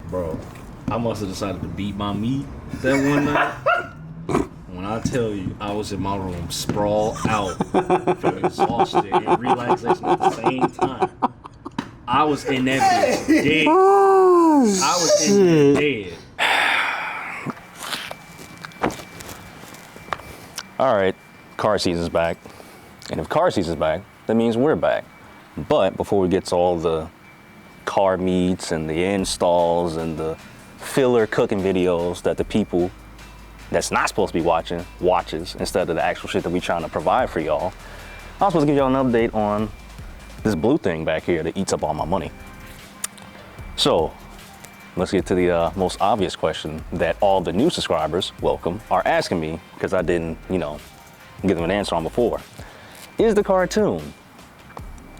Bro, I must have decided to beat my meat that one night. When I tell you, I was in my room, sprawled out, from exhaustion and relaxation at the same time. I was in that bitch dead. I was in there dead. All right, car season's back. And if car season's back, that means we're back. But before we get to all the car meets and the installs and the filler cooking videos that the people that's not supposed to be watches instead of the actual shit that we trying to provide for y'all, I was supposed to give y'all an update on this blue thing back here that eats up all my money. So let's get to the most obvious question that all the new subscribers, welcome, are asking me because I didn't, give them an answer on before. Is the car tuned?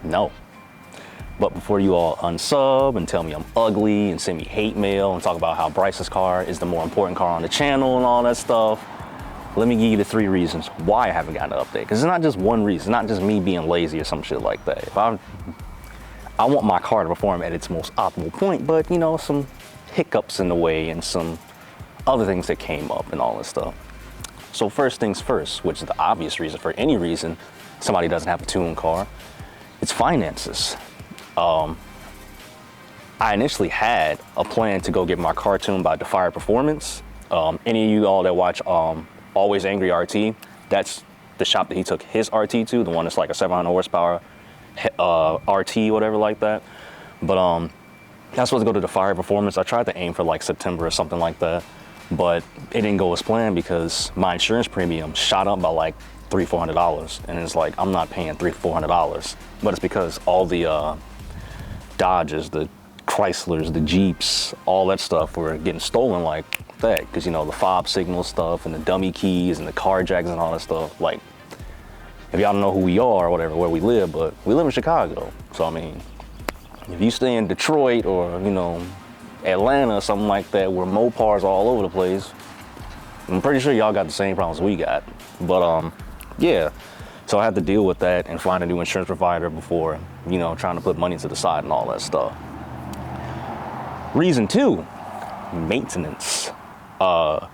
No. But before you all unsub and tell me I'm ugly and send me hate mail and talk about how Bryce's car is the more important car on the channel and all that stuff, let me give you the 3 reasons why I haven't gotten an update. Because it's not just one reason, it's not just me being lazy or some shit like that. If I want my car to perform at its most optimal point, but some hiccups in the way and some other things that came up and all this stuff. So first things first, which is the obvious reason for any reason somebody doesn't have a tuned car, it's finances. I initially had a plan to go get my car tuned by Defire Performance. Any of you all that watch Always Angry RT, that's the shop that he took his RT to, the one that's like a 700 horsepower RT, whatever like that. But I was supposed to go to Defire Performance. I tried to aim for like September or something like that, but it didn't go as planned because my insurance premium shot up by like $300-400, and it's like I'm not paying $300-400, but it's because all the Dodges, the Chryslers, the Jeeps, all that stuff were getting stolen like that, because the fob signal stuff and the dummy keys and the carjacks and all that stuff. Like, if y'all don't know who we are or whatever, where we live, but we live in Chicago. So I mean, if you stay in Detroit or Atlanta or something like that, where Mopars are all over the place, I'm pretty sure y'all got the same problems we got. But yeah, so I had to deal with that and find a new insurance provider before trying to put money to the side and all that stuff. Reason 2, maintenance. I've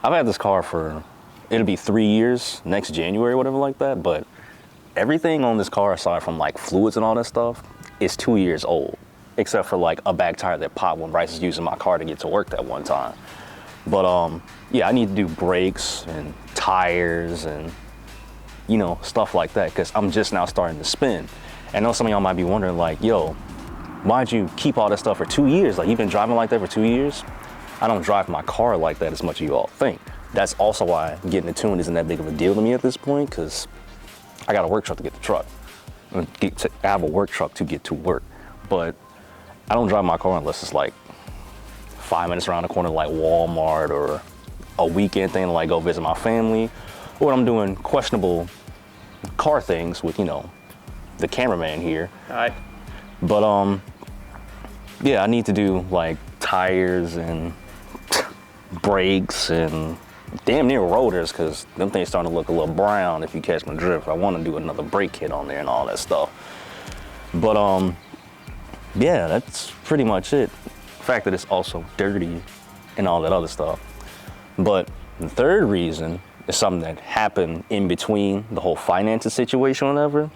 had this car for, it'll be 3 years next January, whatever like that, but everything on this car, aside from like fluids and all that stuff, is 2 years old, except for like a back tire that popped when Bryce was using my car to get to work that one time. But yeah, I need to do brakes and tires and stuff like that, because I'm just now starting to spin. And I know some of y'all might be wondering like, yo, why'd you keep all that stuff for 2 years? Like, you've been driving like that for 2 years? I don't drive my car like that as much as you all think. That's also why getting it tuned isn't that big of a deal to me at this point, because I got a work truck to get the truck. I have a work truck to get to work, but I don't drive my car unless it's like 5 minutes around the corner, like Walmart, or a weekend thing to like go visit my family, or I'm doing questionable car things with the cameraman here. Hi. But yeah, I need to do like tires and brakes and damn near rotors, because them things starting to look a little brown if you catch my drift. I want to do another brake kit on there and all that stuff. But yeah, that's pretty much it. The fact that it's also dirty and all that other stuff. But the third reason is something that happened in between the whole finances situation or whatever.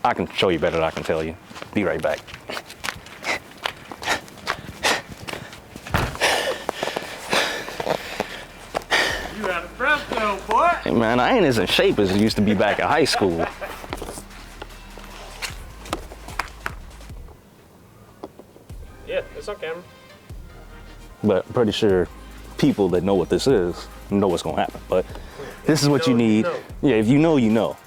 I can show you better than I can tell you. Be right back. You out of breath though, boy. Hey man, I ain't as in shape as I used to be back in high school. Yeah, it's on camera. But I'm pretty sure people that know what this is know what's gonna happen. But this is what you need. Yeah, if you know, you know.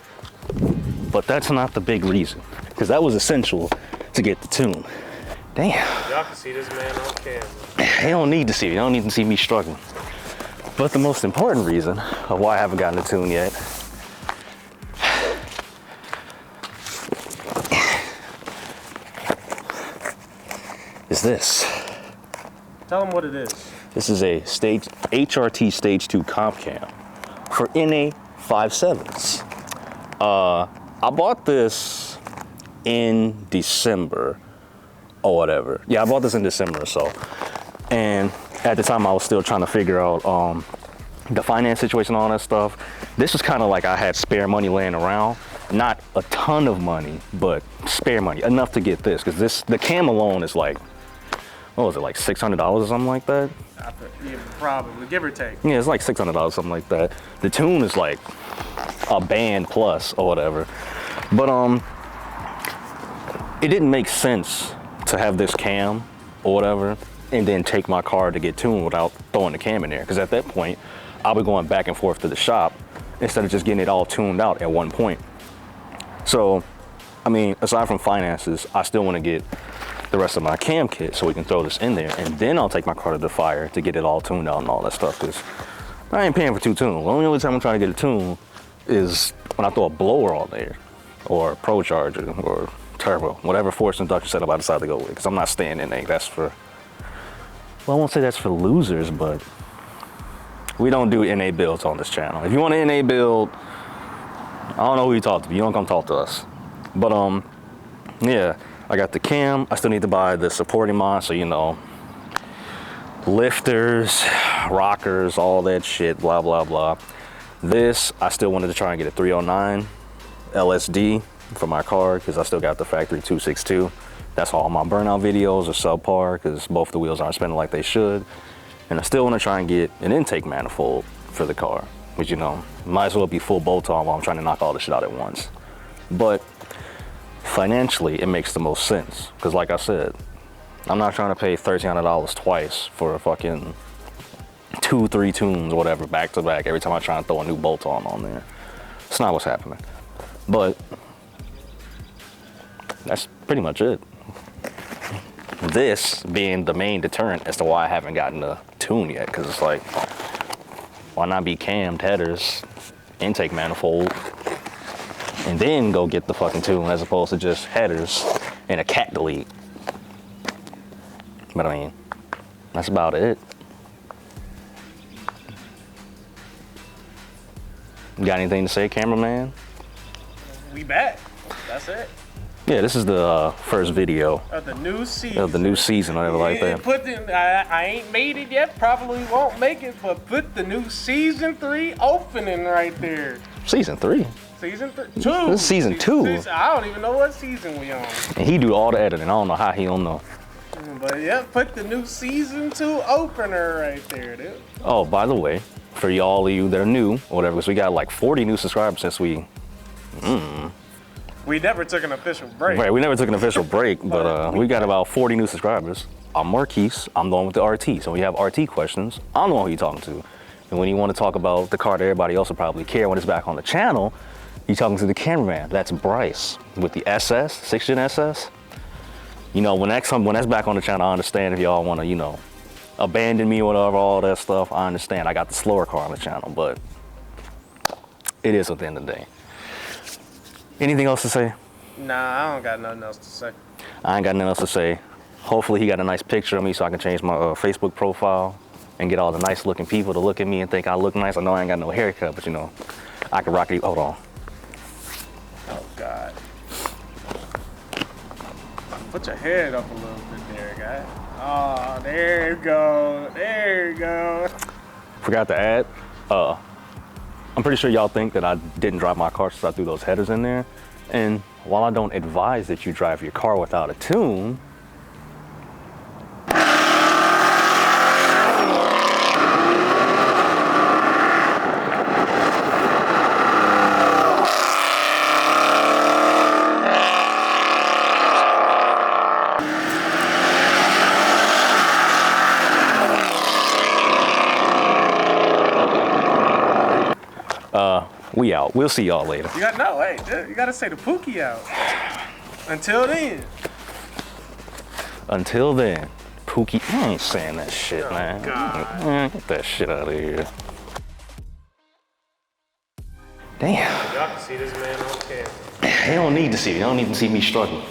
But that's not the big reason, because that was essential to get the tune. Damn. Y'all can see this man on camera. They don't need to see me. They don't need to see me struggling. But the most important reason of why I haven't gotten the tune yet is this. Tell them what it is. This is a HRT Stage 2 comp cam for NA 5.7s. I bought this in December or whatever. Yeah, I bought this in December or so. And at the time I was still trying to figure out the finance situation, all that stuff. This was kind of like I had spare money laying around. Not a ton of money, but spare money, enough to get this. Because the cam alone is like, what was it, like $600 or something like that? Yeah, probably, give or take. Yeah, it's like $600, something like that. The tune is like a band plus or whatever. But it didn't make sense to have this cam or whatever and then take my car to get tuned without throwing the cam in there. Because at that point, I'll be going back and forth to the shop instead of just getting it all tuned out at one point. So, I mean, aside from finances, I still want to get the rest of my cam kit so we can throw this in there, and then I'll take my car to the fire to get it all tuned out and all that stuff, because I ain't paying for two tunes. The only time I'm trying to get a tune is when I throw a blower on there, or a Pro Charger, or turbo, whatever force induction setup I decide to go with, because I'm not staying in there. That's for, well, I won't say that's for losers, but we don't do NA builds on this channel. If you want an NA build, I don't know who you talk to, but you don't come talk to us. But yeah, I got the cam. I still need to buy the supporting mod, so you know, lifters, rockers, all that shit, blah, blah, blah. This, I still wanted to try and get a 309 LSD for my car, because I still got the factory 262. That's all my burnout videos are subpar, because both the wheels aren't spinning like they should. And I still want to try and get an intake manifold for the car, which, you know, might as well be full bolt on while I'm trying to knock all this shit out at once. But financially, it makes the most sense, because like I said, I'm not trying to pay $1,300 twice for a fucking 2-3 tunes or whatever back to back every time I try and throw a new bolt on there. It's not what's happening. But that's pretty much it. This being the main deterrent as to why I haven't gotten a tune yet, because it's like, why not be cammed, headers, intake manifold, and then go get the fucking tune, as opposed to just headers and a cat delete. But I mean, that's about it. You got anything to say, cameraman? We back. That's it. Yeah, this is the first video Of the new season. of the new season, whatever like that. I ain't made it yet, probably won't make it, but put the new season 3 opening right there. Season 3? Season 2. This is season 2. I don't even know what season we on. And he do all the editing. I don't know how he don't know. But yeah, put the new season 2 opener right there, dude. Oh, by the way, for y'all of you that are new, or whatever, because we got like 40 new subscribers since we... We never took an official break. Right, we never took an official break, but we got about 40 new subscribers. I'm Marquise, I'm the one with the RT. So when you have RT questions, I'm the one who you're talking to. And when you want to talk about the car that everybody else will probably care when it's back on the channel, you're talking to the cameraman. That's Bryce with the SS, 6th Gen SS. You know, when that's back on the channel, I understand if y'all want to, you know, abandon me or whatever, all that stuff. I understand. I got the slower car on the channel, but it is at the end of the day. Anything else to say? Nah, I don't got nothing else to say. I ain't got nothing else to say. Hopefully he got a nice picture of me so I can change my Facebook profile and get all the nice looking people to look at me and think I look nice. I know I ain't got no haircut, but you know, I can rock it. Hold on. Oh, God. Put your head up a little bit there, guy. Oh, there you go. There you go. Forgot to add, I'm pretty sure y'all think that I didn't drive my car since I threw those headers in there. And while I don't advise that you drive your car without a tune, we out. We'll see y'all later. You got no, hey, dude, you gotta say the Pookie out. Until then. Until then, Pookie, I ain't saying that shit, Oh, man. God. Man, get that shit out of here. Damn. Y'all can see this man on camera. They don't need to see me. They don't need to see me struggling.